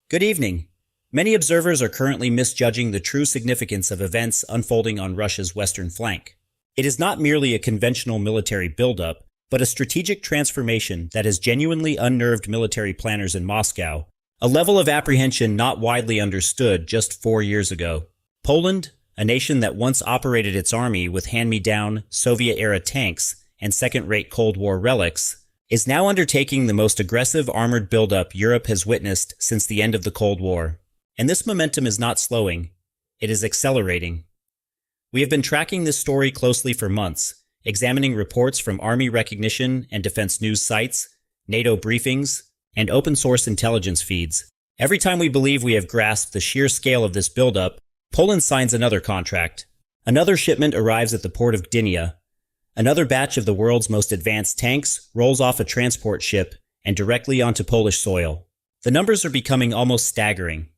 Good evening. Many observers are currently misjudging the true significance of events unfolding on Russia's western flank. It is not merely a conventional military buildup, but a strategic transformation that has genuinely unnerved military planners in Moscow, a level of apprehension not widely understood just 4 years ago. Poland, a nation that once operated its army with hand-me-down Soviet-era tanks and second-rate Cold War relics, is now undertaking the most aggressive armored buildup Europe has witnessed since the end of the Cold War. And this momentum is not slowing, it is accelerating. We have been tracking this story closely for months, examining reports from Army recognition and defense news sites, NATO briefings, and open-source intelligence feeds. Every time we believe we have grasped the sheer scale of this buildup, Poland signs another contract. Another shipment arrives at the port of Gdynia. Another batch of the world's most advanced tanks rolls off a transport ship and directly onto Polish soil. The numbers are becoming almost staggering.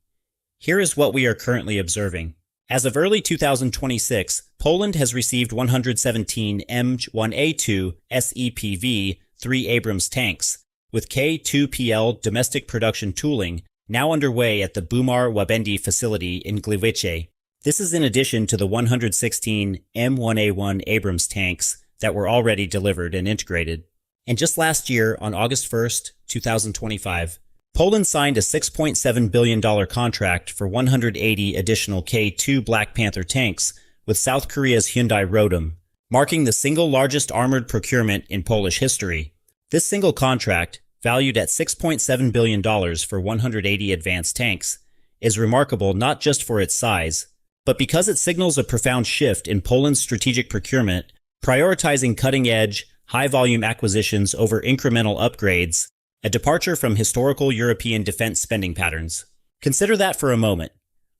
Here is what we are currently observing. As of early 2026, Poland has received 117 M1A2 SEPV-3 Abrams tanks, with K2PL domestic production tooling now underway at the Bumar-Łabędy facility in Gliwice. This is in addition to the 116 M1A1 Abrams tanks that were already delivered and integrated. And just last year, on August 1st, 2025, Poland signed a $6.7 billion contract for 180 additional K2 Black Panther tanks with South Korea's Hyundai Rotem, marking the single largest armored procurement in Polish history. This single contract, valued at $6.7 billion for 180 advanced tanks, is remarkable not just for its size, but because it signals a profound shift in Poland's strategic procurement, prioritizing cutting-edge, high-volume acquisitions over incremental upgrades, a departure from historical European defense spending patterns. Consider that for a moment.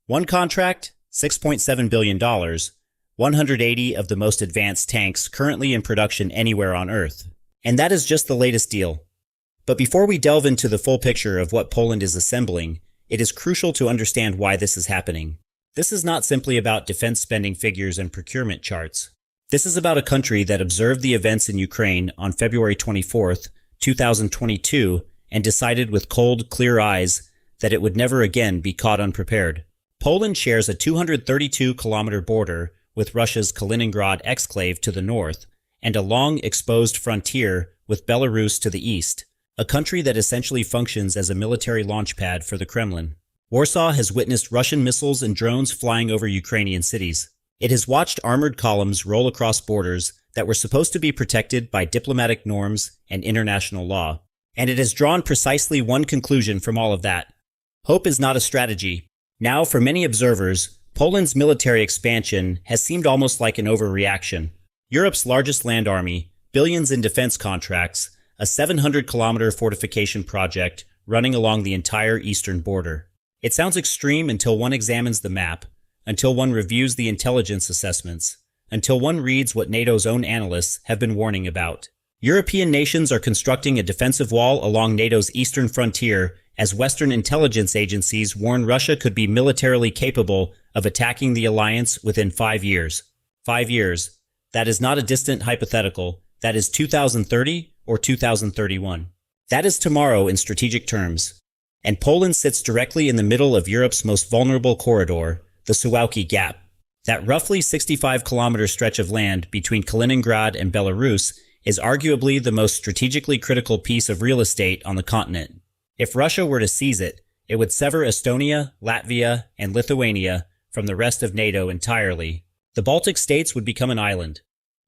One contract, $6.7 billion, 180 of the most advanced tanks currently in production anywhere on Earth. And that is just the latest deal. But before we delve into the full picture of what Poland is assembling, it is crucial to understand why this is happening. This is not simply about defense spending figures and procurement charts. This is about a country that observed the events in Ukraine on February 24th, 2022, and decided with cold, clear eyes that it would never again be caught unprepared. Poland shares a 232-kilometer border with Russia's Kaliningrad exclave to the north, and a long, exposed frontier with Belarus to the east, a country that essentially functions as a military launchpad for the Kremlin. Warsaw has witnessed Russian missiles and drones flying over Ukrainian cities. It has watched armored columns roll across borders that were supposed to be protected by diplomatic norms and international law. And it has drawn precisely one conclusion from all of that. Hope is not a strategy. Now, for many observers, Poland's military expansion has seemed almost like an overreaction. Europe's largest land army, billions in defense contracts, a 700-kilometer fortification project running along the entire eastern border. It sounds extreme until one examines the map, until one reviews the intelligence assessments, until one reads what NATO's own analysts have been warning about. European nations are constructing a defensive wall along NATO's eastern frontier as Western intelligence agencies warn Russia could be militarily capable of attacking the alliance within 5 years. 5 years. That is not a distant hypothetical. That is 2030 or 2031. That is tomorrow in strategic terms. And Poland sits directly in the middle of Europe's most vulnerable corridor, the Suwałki Gap. That roughly 65-kilometer stretch of land between Kaliningrad and Belarus is arguably the most strategically critical piece of real estate on the continent. If Russia were to seize it, it would sever Estonia, Latvia, and Lithuania from the rest of NATO entirely. The Baltic states would become an island,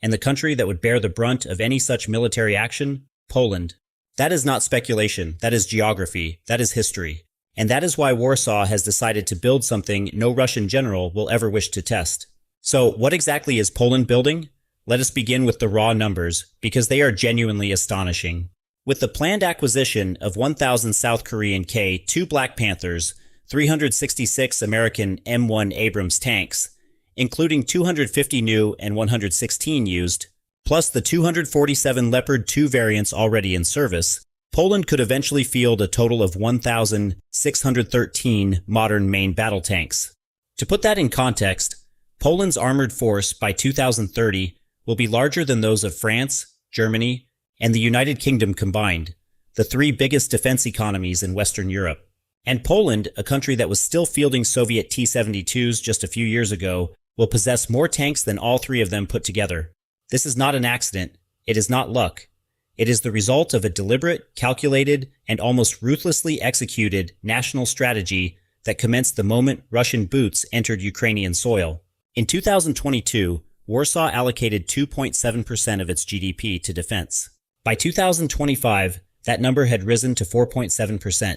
and the country that would bear the brunt of any such military action, Poland. That is not speculation, that is geography, that is history. And that is why Warsaw has decided to build something no Russian general will ever wish to test. So, what exactly is Poland building? Let us begin with the raw numbers, because they are genuinely astonishing. With the planned acquisition of 1,000 South Korean K2 Black Panthers, 366 American M1 Abrams tanks, including 250 new and 116 used, plus the 247 Leopard 2 variants already in service, Poland could eventually field a total of 1,613 modern main battle tanks. To put that in context, Poland's armored force by 2030 will be larger than those of France, Germany, and the United Kingdom combined, the three biggest defense economies in Western Europe. And Poland, a country that was still fielding Soviet T-72s just a few years ago, will possess more tanks than all three of them put together. This is not an accident. It is not luck. It is the result of a deliberate, calculated, and almost ruthlessly executed national strategy that commenced the moment Russian boots entered Ukrainian soil. In 2022, Warsaw allocated 2.7% of its GDP to defense. By 2025, that number had risen to 4.7%,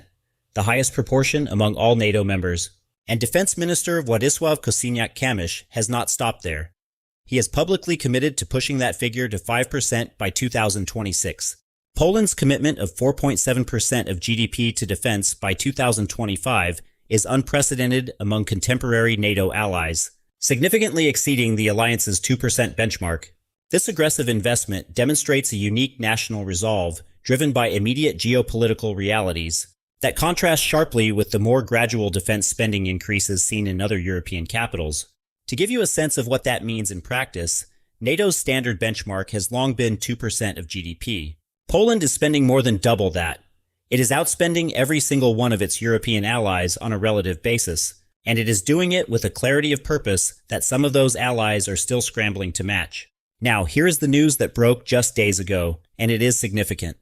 the highest proportion among all NATO members. And Defense Minister Władysław Kosiniak-Kamysz has not stopped there. He has publicly committed to pushing that figure to 5% by 2026. Poland's commitment of 4.7% of GDP to defense by 2025 is unprecedented among contemporary NATO allies, significantly exceeding the alliance's 2% benchmark. This aggressive investment demonstrates a unique national resolve driven by immediate geopolitical realities that contrast sharply with the more gradual defense spending increases seen in other European capitals. To give you a sense of what that means in practice, NATO's standard benchmark has long been 2% of GDP. Poland is spending more than double that. It is outspending every single one of its European allies on a relative basis, and it is doing it with a clarity of purpose that some of those allies are still scrambling to match. Now, here is the news that broke just days ago, and it is significant.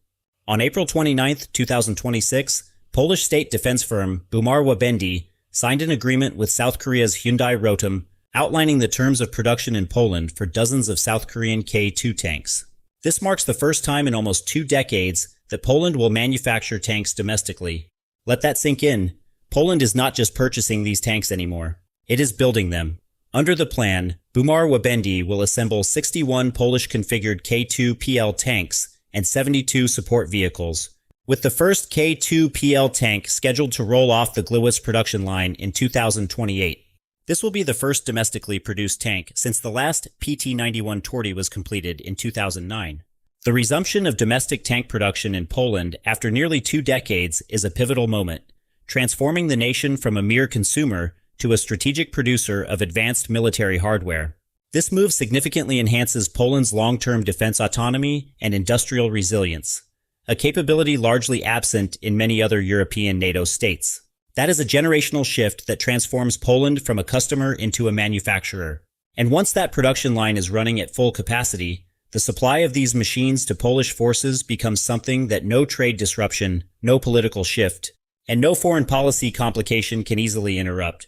On April 29, 2026, Polish state defense firm Bumar-Łabędy signed an agreement with South Korea's Hyundai Rotem outlining the terms of production in Poland for dozens of South Korean K2 tanks. This marks the first time in almost 2 decades that Poland will manufacture tanks domestically. Let that sink in. Poland is not just purchasing these tanks anymore. It is building them. Under the plan, Bumar-Łabędy will assemble 61 Polish-configured K2 PL tanks and 72 support vehicles, with the first K2 PL tank scheduled to roll off the Gliwice production line in 2028. This will be the first domestically produced tank since the last PT-91 Torty was completed in 2009. The resumption of domestic tank production in Poland after nearly 2 decades is a pivotal moment, transforming the nation from a mere consumer to a strategic producer of advanced military hardware. This move significantly enhances Poland's long-term defense autonomy and industrial resilience, a capability largely absent in many other European NATO states. That is a generational shift that transforms Poland from a customer into a manufacturer. And once that production line is running at full capacity, the supply of these machines to Polish forces becomes something that no trade disruption, no political shift, and no foreign policy complication can easily interrupt.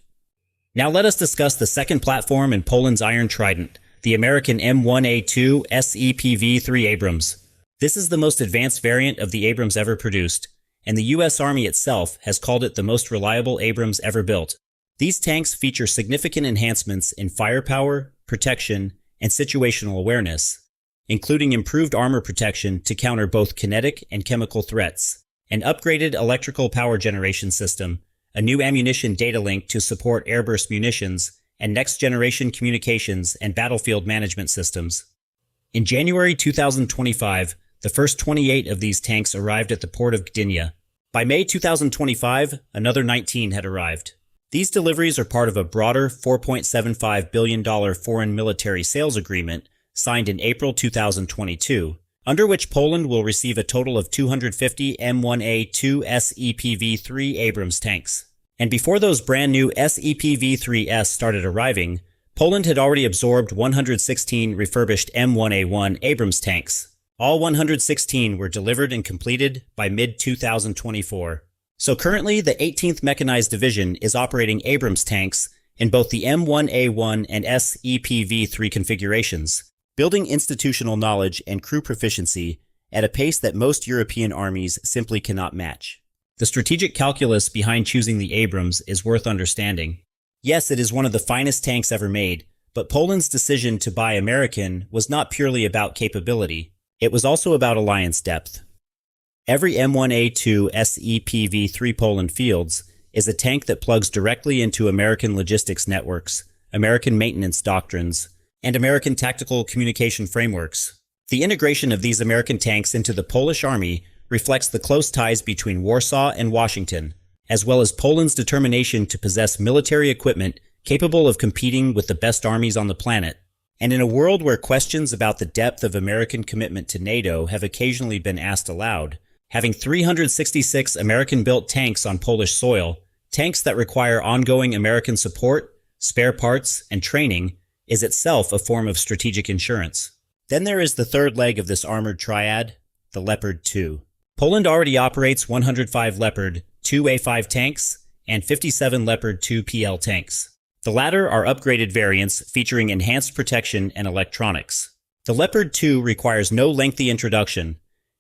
Now let us discuss the second platform in Poland's Iron Trident, the American M1A2 SEPV3 Abrams. This is the most advanced variant of the Abrams ever produced, and the U.S. Army itself has called it the most reliable Abrams ever built. These tanks feature significant enhancements in firepower, protection, and situational awareness, including improved armor protection to counter both kinetic and chemical threats, an upgraded electrical power generation system, a new ammunition data link to support airburst munitions, and next-generation communications and battlefield management systems. In January 2025, the first 28 of these tanks arrived at the port of Gdynia. By May 2025, another 19 had arrived. These deliveries are part of a broader $4.75 billion foreign military sales agreement signed in April 2022, under which Poland will receive a total of 250 M1A2 SEPV3 Abrams tanks. And before those brand new SEPV3S started arriving, Poland had already absorbed 116 refurbished M1A1 Abrams tanks. All 116 were delivered and completed by mid-2024. So currently, the 18th Mechanized Division is operating Abrams tanks in both the M1A1 and SEPV3 configurations, building institutional knowledge and crew proficiency at a pace that most European armies simply cannot match. The strategic calculus behind choosing the Abrams is worth understanding. Yes, it is one of the finest tanks ever made, but Poland's decision to buy American was not purely about capability. It was also about alliance depth. Every M1A2 SEPV3 Poland fields is a tank that plugs directly into American logistics networks, American maintenance doctrines, and American tactical communication frameworks. The integration of these American tanks into the Polish army reflects the close ties between Warsaw and Washington, as well as Poland's determination to possess military equipment capable of competing with the best armies on the planet. And in a world where questions about the depth of American commitment to NATO have occasionally been asked aloud, Having 366 American-built tanks on Polish soil, tanks that require ongoing American support, spare parts, and training, is itself a form of strategic insurance. Then there is the third leg of this armored triad, the Leopard 2. Poland already operates 105 Leopard 2A5 tanks and 57 Leopard 2PL tanks. The latter are upgraded variants featuring enhanced protection and electronics. The Leopard 2 requires no lengthy introduction.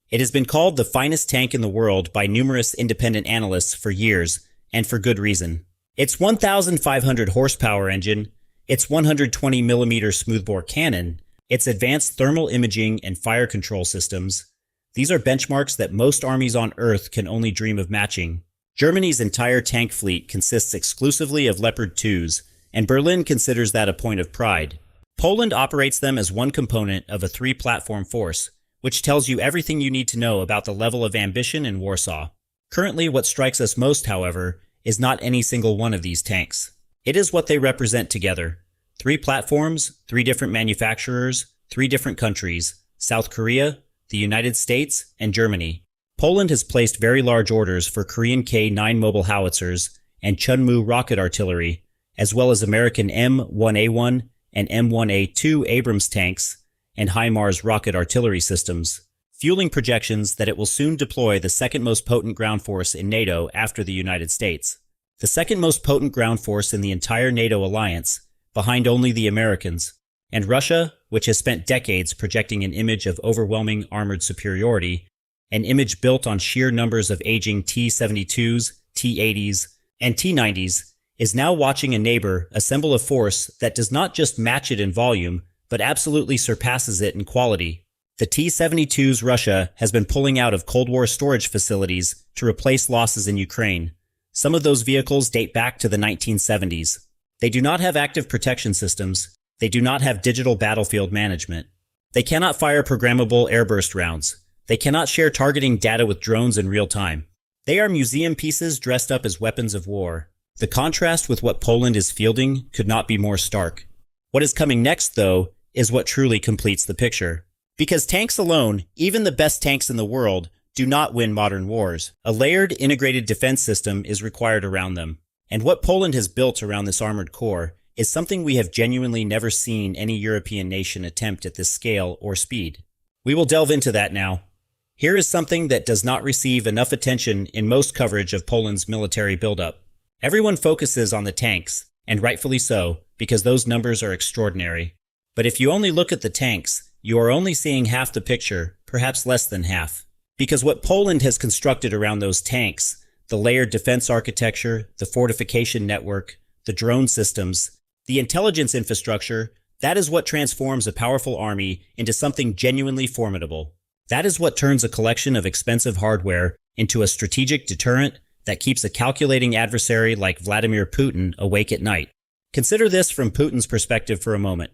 It has been called the finest tank in the world by numerous independent analysts for years, and for good reason. Its 1,500 horsepower engine, its 120mm smoothbore cannon, its advanced thermal imaging and fire control systems, these are benchmarks that most armies on Earth can only dream of matching. Germany's entire tank fleet consists exclusively of Leopard 2s, and Berlin considers that a point of pride. Poland operates them as one component of a three-platform force, which tells you everything you need to know about the level of ambition in Warsaw. Currently, what strikes us most, however, is not any single one of these tanks. It is what they represent together. 3 platforms, 3 different manufacturers, 3 different countries: South Korea, the United States, and Germany. Poland has placed very large orders for Korean K-9 mobile howitzers and Chunmoo rocket artillery, as well as American M1A1 and M1A2 Abrams tanks and HIMARS rocket artillery systems, fueling projections that it will soon deploy the second most potent ground force in NATO after the United States. The second most potent ground force in the entire NATO alliance, behind only the Americans, and Russia, which has spent decades projecting an image of overwhelming armored superiority, an image built on sheer numbers of aging T-72s, T-80s, and T-90s, is now watching a neighbor assemble a force that does not just match it in volume, but absolutely surpasses it in quality. The T-72s Russia has been pulling out of Cold War storage facilities to replace losses in Ukraine. Some of those vehicles date back to the 1970s. They do not have active protection systems. They do not have digital battlefield management. They cannot fire programmable airburst rounds. They cannot share targeting data with drones in real time. They are museum pieces dressed up as weapons of war. The contrast with what Poland is fielding could not be more stark. What is coming next, though, is what truly completes the picture. Because tanks alone, even the best tanks in the world, do not win modern wars. A layered, integrated defense system is required around them. And what Poland has built around this armored core is something we have genuinely never seen any European nation attempt at this scale or speed. We will delve into that now. Here is something that does not receive enough attention in most coverage of Poland's military buildup. Everyone focuses on the tanks, and rightfully so, because those numbers are extraordinary. But if you only look at the tanks, you are only seeing half the picture, perhaps less than half. Because what Poland has constructed around those tanks, the layered defense architecture, the fortification network, the drone systems, the intelligence infrastructure, that is what transforms a powerful army into something genuinely formidable. That is what turns a collection of expensive hardware into a strategic deterrent that keeps a calculating adversary like Vladimir Putin awake at night. Consider this from Putin's perspective for a moment.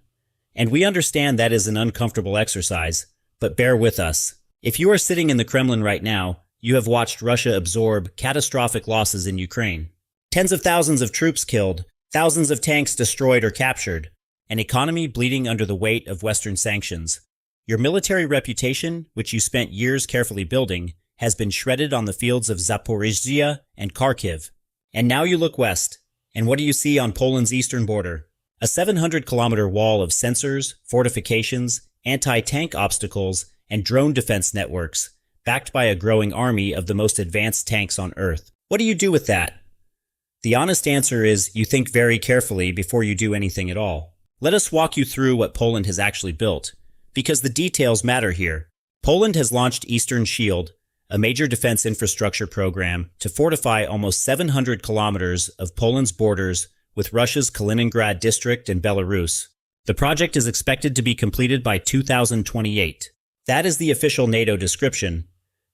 And we understand that is an uncomfortable exercise, but bear with us. If you are sitting in the Kremlin right now, you have watched Russia absorb catastrophic losses in Ukraine. Tens of thousands of troops killed, thousands of tanks destroyed or captured, an economy bleeding under the weight of Western sanctions. Your military reputation, which you spent years carefully building, has been shredded on the fields of Zaporizhzhia and Kharkiv. And now you look west, and what do you see on Poland's eastern border? A 700-kilometer wall of sensors, fortifications, anti-tank obstacles, and drone defense networks, backed by a growing army of the most advanced tanks on Earth. What do you do with that? The honest answer is you think very carefully before you do anything at all. Let us walk you through what Poland has actually built, because the details matter here. Poland has launched Eastern Shield, a major defense infrastructure program to fortify almost 700 kilometers of Poland's borders with Russia's Kaliningrad district and Belarus. The project is expected to be completed by 2028. That is the official NATO description,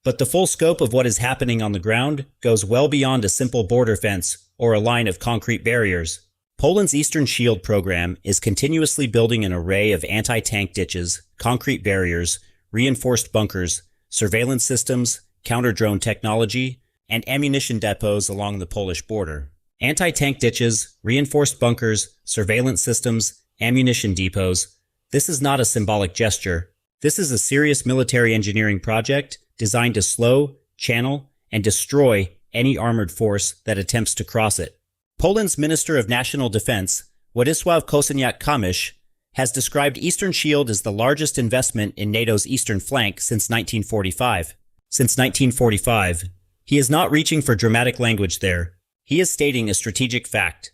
but the full scope of what is happening on the ground goes well beyond a simple border fence or a line of concrete barriers. Poland's Eastern Shield program is continuously building an array of anti-tank ditches, concrete barriers, reinforced bunkers, surveillance systems, counter-drone technology, and ammunition depots along the Polish border. Anti-tank ditches, reinforced bunkers, surveillance systems, ammunition depots. This is not a symbolic gesture. This is a serious military engineering project designed to slow, channel, and destroy any armored force that attempts to cross it. Poland's Minister of National Defense, Władysław Kosiniak-Kamysz, has described Eastern Shield as the largest investment in NATO's eastern flank since 1945. Since 1945, he is not reaching for dramatic language there. He is stating a strategic fact.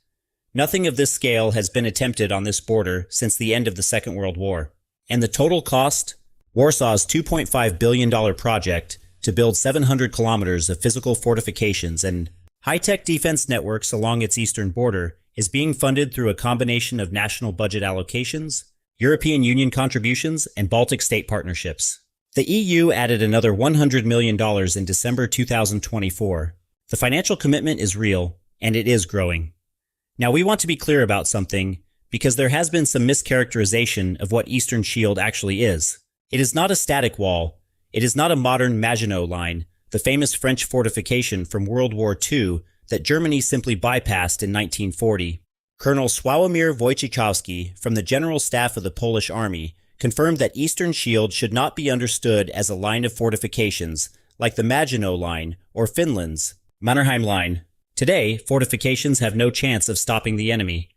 Nothing of this scale has been attempted on this border since the end of the Second World War. And the total cost? Warsaw's $2.5 billion project to build 700 kilometers of physical fortifications and high-tech defense networks along its eastern border is being funded through a combination of national budget allocations, European Union contributions, and Baltic state partnerships. The EU added another $100 million in December 2024. The financial commitment is real, and it is growing. Now, we want to be clear about something, because there has been some mischaracterization of what Eastern Shield actually is. It is not a static wall. It is not a modern Maginot Line, the famous French fortification from World War II that Germany simply bypassed in 1940. Colonel Sławomir Wojciechowski from the General Staff of the Polish Army confirmed that Eastern Shield should not be understood as a line of fortifications like the Maginot Line or Finland's Mannerheim Line. Today, fortifications have no chance of stopping the enemy.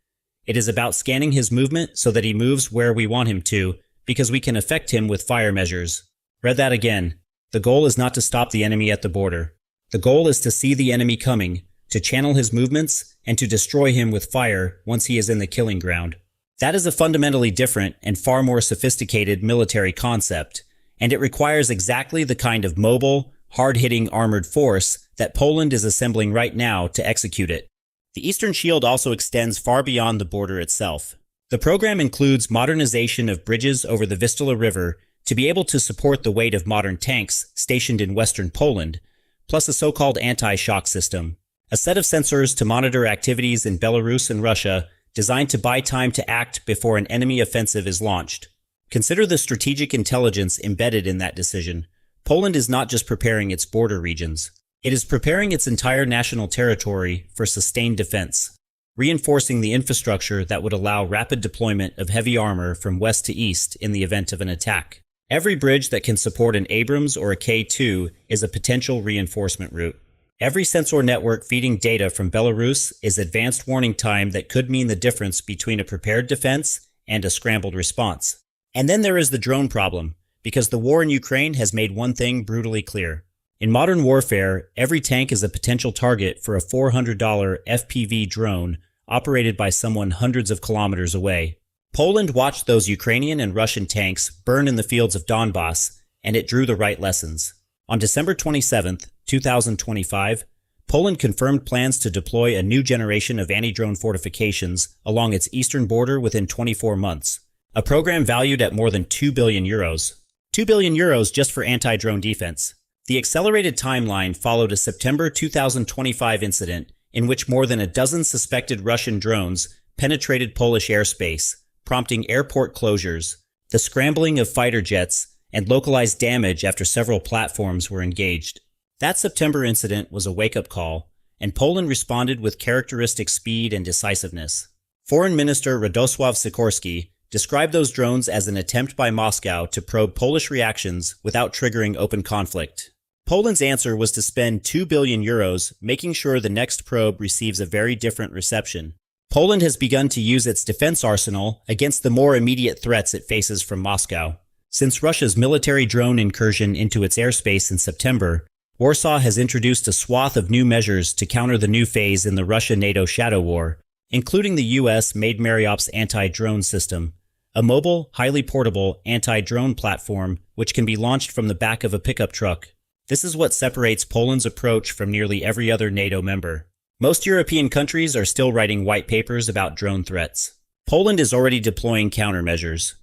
It is about scanning his movement so that he moves where we want him to, because we can affect him with fire measures. Read that again. The goal is not to stop the enemy at the border. The goal is to see the enemy coming, to channel his movements, and to destroy him with fire once he is in the killing ground. That is a fundamentally different and far more sophisticated military concept, and it requires exactly the kind of mobile, hard-hitting armored force that Poland is assembling right now to execute it. The Eastern Shield also extends far beyond the border itself. The program includes modernization of bridges over the Vistula River to be able to support the weight of modern tanks stationed in western Poland, plus a so-called anti-shock system, a set of sensors to monitor activities in Belarus and Russia designed to buy time to act before an enemy offensive is launched. Consider the strategic intelligence embedded in that decision. Poland is not just preparing its border regions. It is preparing its entire national territory for sustained defense, reinforcing the infrastructure that would allow rapid deployment of heavy armor from west to east in the event of an attack. Every bridge that can support an Abrams or a K2 is a potential reinforcement route. Every sensor network feeding data from Belarus is advanced warning time that could mean the difference between a prepared defense and a scrambled response. And then there is the drone problem, because the war in Ukraine has made one thing brutally clear. In modern warfare, every tank is a potential target for a $400 FPV drone operated by someone hundreds of kilometers away. Poland watched those Ukrainian and Russian tanks burn in the fields of Donbass, and it drew the right lessons. On December 27, 2025, Poland confirmed plans to deploy a new generation of anti-drone fortifications along its eastern border within 24 months, a program valued at more than €2 billion. €2 billion just for anti-drone defense. The accelerated timeline followed a September 2025 incident in which more than a dozen suspected Russian drones penetrated Polish airspace, prompting airport closures, the scrambling of fighter jets, and localized damage after several platforms were engaged. That September incident was a wake-up call, and Poland responded with characteristic speed and decisiveness. Foreign Minister Radosław Sikorski described those drones as an attempt by Moscow to probe Polish reactions without triggering open conflict. Poland's answer was to spend €2 billion making sure the next probe receives a very different reception. Poland has begun to use its defense arsenal against the more immediate threats it faces from Moscow. Since Russia's military drone incursion into its airspace in September, Warsaw has introduced a swath of new measures to counter the new phase in the Russia-NATO shadow war, including the U.S. Made Mariops anti-drone system, a mobile, highly portable anti-drone platform which can be launched from the back of a pickup truck. This is what separates Poland's approach from nearly every other NATO member. Most European countries are still writing white papers about drone threats. Poland is already deploying countermeasures.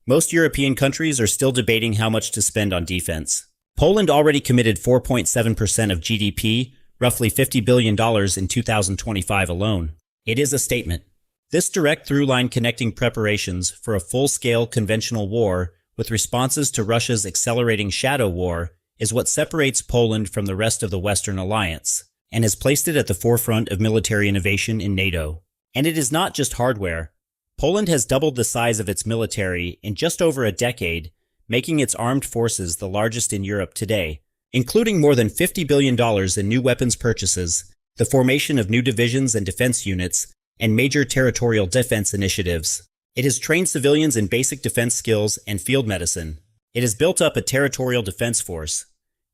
Most European countries are still debating how much to spend on defense. Poland already committed 4.7% of GDP, roughly $50 billion in 2025 alone. It is a statement. This direct through-line connecting preparations for a full-scale conventional war with responses to Russia's accelerating shadow war is what separates Poland from the rest of the Western alliance, and has placed it at the forefront of military innovation in NATO. And it is not just hardware. Poland has doubled the size of its military in just over a decade, making its armed forces the largest in Europe today, including more than $50 billion in new weapons purchases, the formation of new divisions and defense units, and major territorial defense initiatives. It has trained civilians in basic defense skills and field medicine. It has built up a territorial defense force.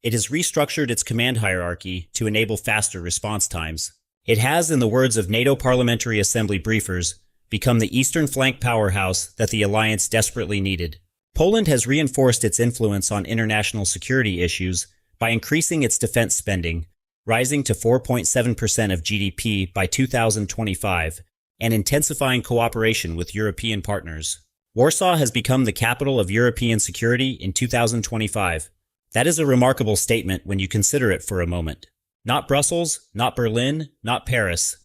It has restructured its command hierarchy to enable faster response times. It has, in the words of NATO Parliamentary Assembly briefers, become the Eastern Flank powerhouse that the alliance desperately needed. Poland has reinforced its influence on international security issues by increasing its defense spending, rising to 4.7% of GDP by 2025, and intensifying cooperation with European partners. Warsaw has become the capital of European security in 2025. That is a remarkable statement when you consider it for a moment. Not Brussels, not Berlin, not Paris.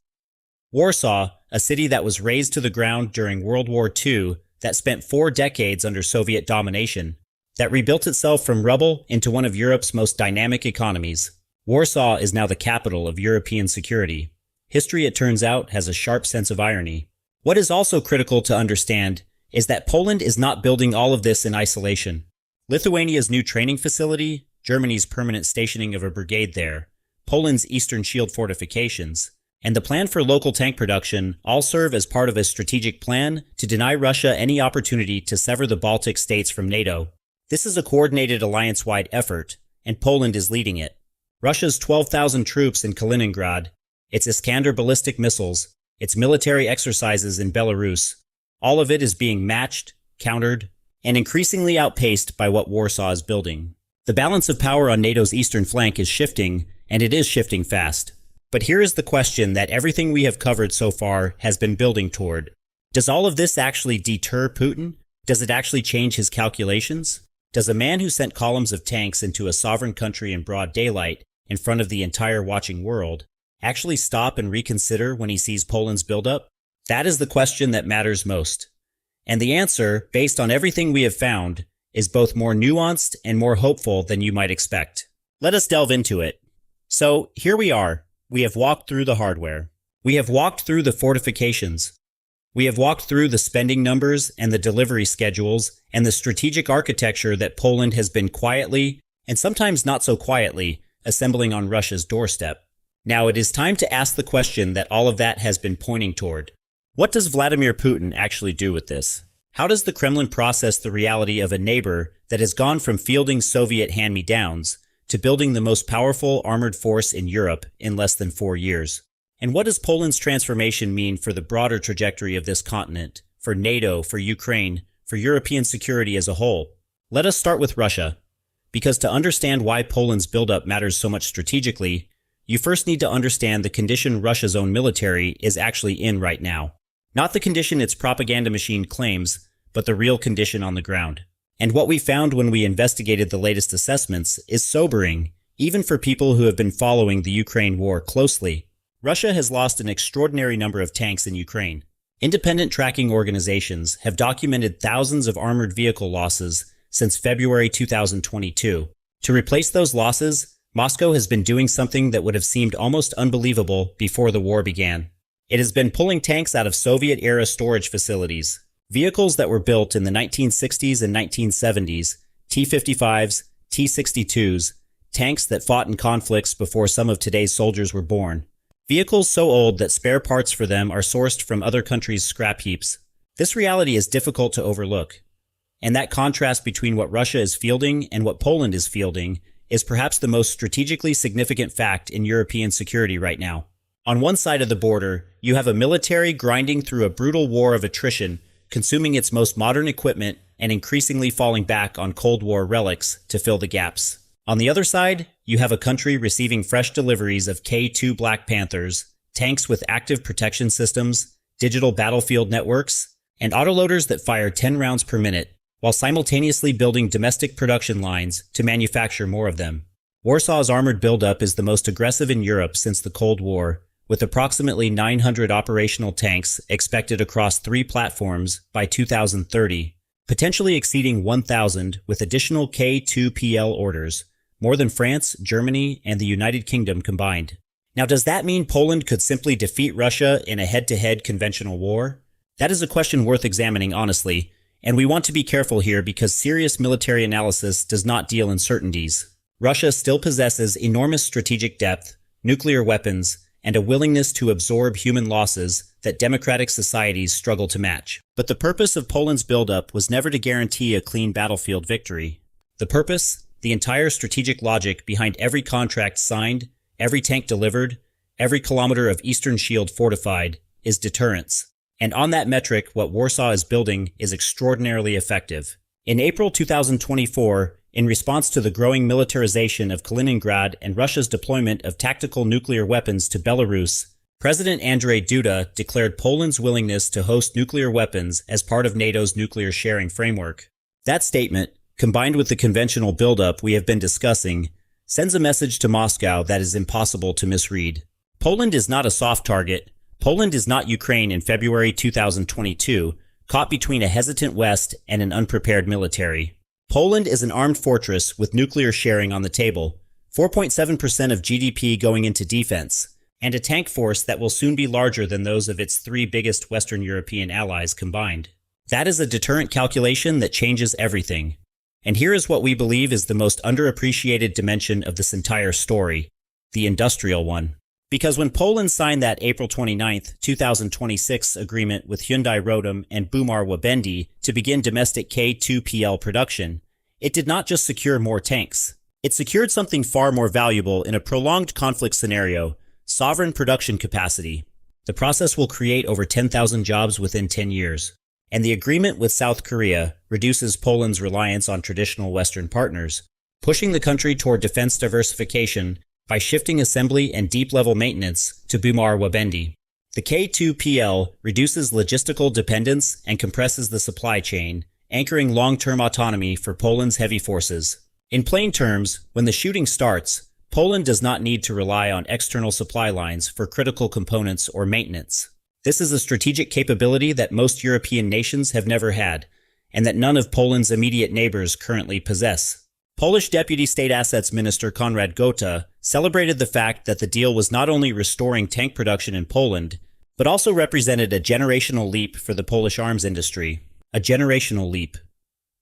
Warsaw, a city that was razed to the ground during World War II, that spent 4 decades under Soviet domination, that rebuilt itself from rubble into one of Europe's most dynamic economies. Warsaw is now the capital of European security. History, it turns out, has a sharp sense of irony. What is also critical to understand is that Poland is not building all of this in isolation. Lithuania's new training facility, Germany's permanent stationing of a brigade there, Poland's Eastern Shield fortifications, and the plan for local tank production all serve as part of a strategic plan to deny Russia any opportunity to sever the Baltic states from NATO. This is a coordinated alliance-wide effort, and Poland is leading it. Russia's 12,000 troops in Kaliningrad, its Iskander ballistic missiles, its military exercises in Belarus, all of it is being matched, countered, and increasingly outpaced by what Warsaw is building. The balance of power on NATO's eastern flank is shifting, and it is shifting fast. But here is the question that everything we have covered so far has been building toward. Does all of this actually deter Putin? Does it actually change his calculations? Does a man who sent columns of tanks into a sovereign country in broad daylight, in front of the entire watching world, actually stop and reconsider when he sees Poland's buildup? That is the question that matters most. And the answer, based on everything we have found, is both more nuanced and more hopeful than you might expect. Let us delve into it. So, here we are. We have walked through the hardware. We have walked through the fortifications. We have walked through the spending numbers and the delivery schedules and the strategic architecture that Poland has been quietly, and sometimes not so quietly, assembling on Russia's doorstep. Now it is time to ask the question that all of that has been pointing toward. What does Vladimir Putin actually do with this? How does the Kremlin process the reality of a neighbor that has gone from fielding Soviet hand-me-downs to building the most powerful armored force in Europe in less than 4 years? And what does Poland's transformation mean for the broader trajectory of this continent, for NATO, for Ukraine, for European security as a whole? Let us start with Russia, because to understand why Poland's buildup matters so much strategically, you first need to understand the condition Russia's own military is actually in right now. Not the condition its propaganda machine claims, but the real condition on the ground. And what we found when we investigated the latest assessments is sobering, even for people who have been following the Ukraine war closely. Russia has lost an extraordinary number of tanks in Ukraine. Independent tracking organizations have documented thousands of armored vehicle losses since February 2022. To replace those losses, Moscow has been doing something that would have seemed almost unbelievable before the war began. It has been pulling tanks out of Soviet-era storage facilities, vehicles that were built in the 1960s and 1970s, T-55s, T-62s, tanks that fought in conflicts before some of today's soldiers were born. Vehicles so old that spare parts for them are sourced from other countries' scrap heaps. This reality is difficult to overlook. And that contrast between what Russia is fielding and what Poland is fielding is perhaps the most strategically significant fact in European security right now. On one side of the border, you have a military grinding through a brutal war of attrition, consuming its most modern equipment and increasingly falling back on Cold War relics to fill the gaps. On the other side, you have a country receiving fresh deliveries of K2 Black Panthers, tanks with active protection systems, digital battlefield networks, and autoloaders that fire 10 rounds per minute, while simultaneously building domestic production lines to manufacture more of them. Warsaw's armored buildup is the most aggressive in Europe since the Cold War, with approximately 900 operational tanks expected across 3 platforms by 2030, potentially exceeding 1,000 with additional K2PL orders, more than France, Germany, and the United Kingdom combined. Now, does that mean Poland could simply defeat Russia in a head-to-head conventional war? That is a question worth examining honestly, and we want to be careful here because serious military analysis does not deal in certainties. Russia still possesses enormous strategic depth, nuclear weapons, and a willingness to absorb human losses that democratic societies struggle to match. But the purpose of Poland's buildup was never to guarantee a clean battlefield victory. The purpose, the entire strategic logic behind every contract signed, every tank delivered, every kilometer of Eastern Shield fortified, is deterrence. And on that metric, what Warsaw is building is extraordinarily effective. In April 2024, in response to the growing militarization of Kaliningrad and Russia's deployment of tactical nuclear weapons to Belarus, President Andrzej Duda declared Poland's willingness to host nuclear weapons as part of NATO's nuclear sharing framework. That statement, combined with the conventional buildup we have been discussing, sends a message to Moscow that is impossible to misread. Poland is not a soft target. Poland is not Ukraine in February 2022, caught between a hesitant West and an unprepared military. Poland is an armed fortress with nuclear sharing on the table, 4.7% of GDP going into defense, and a tank force that will soon be larger than those of its three biggest Western European allies combined. That is a deterrent calculation that changes everything. And here is what we believe is the most underappreciated dimension of this entire story, the industrial one. Because when Poland signed that April 29, 2026 agreement with Hyundai Rotem and Bumar Łabędy to begin domestic K2PL production, it did not just secure more tanks. It secured something far more valuable in a prolonged conflict scenario: sovereign production capacity. The process will create over 10,000 jobs within 10 years. And the agreement with South Korea reduces Poland's reliance on traditional Western partners, pushing the country toward defense diversification by shifting assembly and deep-level maintenance to Bumar Łabędy. The K2PL reduces logistical dependence and compresses the supply chain, anchoring long-term autonomy for Poland's heavy forces. In plain terms, when the shooting starts, Poland does not need to rely on external supply lines for critical components or maintenance. This is a strategic capability that most European nations have never had, and that none of Poland's immediate neighbors currently possess. Polish Deputy State Assets Minister Konrad Gota celebrated the fact that the deal was not only restoring tank production in Poland, but also represented a generational leap for the Polish arms industry. A generational leap.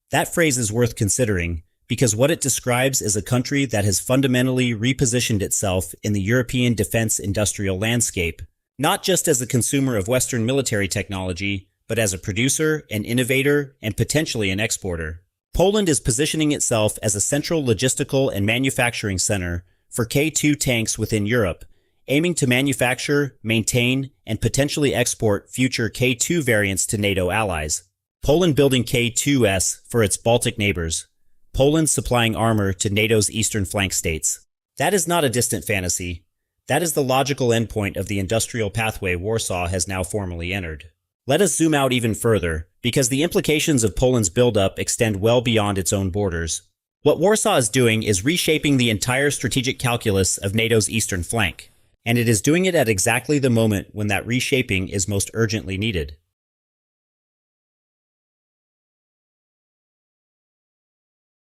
That phrase is worth considering, because what it describes is a country that has fundamentally repositioned itself in the European defense industrial landscape, not just as a consumer of Western military technology, but as a producer, an innovator, and potentially an exporter. Poland is positioning itself as a central logistical and manufacturing center for K2 tanks within Europe, aiming to manufacture, maintain, and potentially export future K2 variants to NATO allies. Poland building K2S for its Baltic neighbors. Poland supplying armor to NATO's eastern flank states. That is not a distant fantasy. That is the logical endpoint of the industrial pathway Warsaw has now formally entered. Let us zoom out even further, because the implications of Poland's buildup extend well beyond its own borders. What Warsaw is doing is reshaping the entire strategic calculus of NATO's eastern flank, and it is doing it at exactly the moment when that reshaping is most urgently needed.